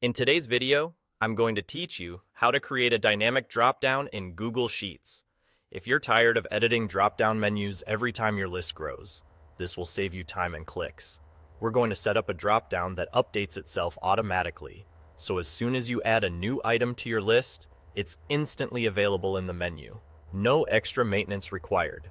In today's video, I'm going to teach you how to create a dynamic dropdown in Google Sheets. If you're tired of editing dropdown menus every time your list grows, this will save you time and clicks. We're going to set up a dropdown that updates itself automatically, so as soon as you add a new item to your list, it's instantly available in the menu. No extra maintenance required.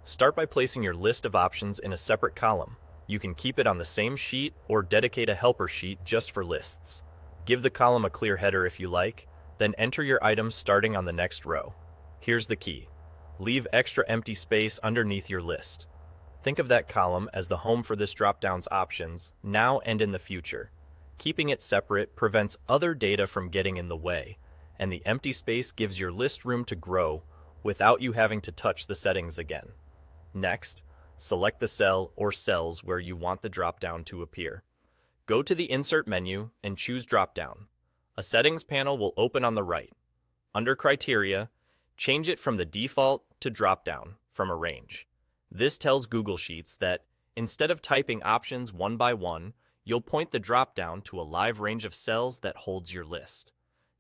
Start by placing your list of options in a separate column. You can keep it on the same sheet or dedicate a helper sheet just for lists. Give the column a clear header if you like, then enter your items starting on the next row. Here's the key. Leave extra empty space underneath your list. Think of that column as the home for this dropdown's options, now and in the future. Keeping it separate prevents other data from getting in the way, and the empty space gives your list room to grow without you having to touch the settings again. Next, select the cell or cells where you want the dropdown to appear. Go to the Insert menu and choose Dropdown. A settings panel will open on the right. Under Criteria, change it from the default to Dropdown from a range. This tells Google Sheets that instead of typing options one by one, you'll point the dropdown to a live range of cells that holds your list.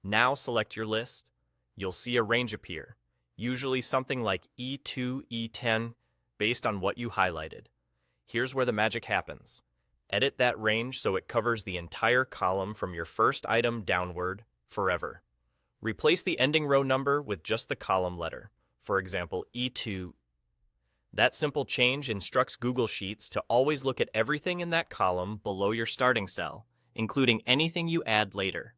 Now select your list. You'll see a range appear, usually something like E2, E10, based on what you highlighted. Here's where the magic happens. Edit that range so it covers the entire column from your first item downward forever. Replace the ending row number with just the column letter, for example, E2. That simple change instructs Google Sheets to always look at everything in that column below your starting cell, including anything you add later.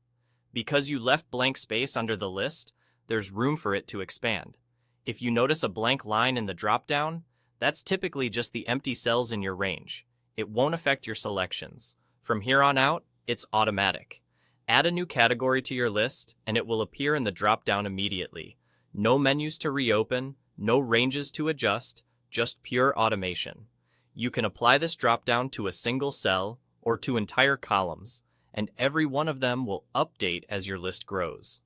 Because you left blank space under the list, there's room for it to expand. If you notice a blank line in the dropdown, that's typically just the empty cells in your range. It won't affect your selections. From here on out, it's automatic. Add a new category to your list, and it will appear in the drop-down immediately. No menus to reopen, no ranges to adjust, just pure automation. You can apply this drop-down to a single cell or to entire columns, and every one of them will update as your list grows.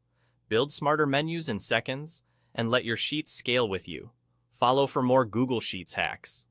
Build smarter menus in seconds, and let your sheets scale with you. Follow for more Google Sheets hacks.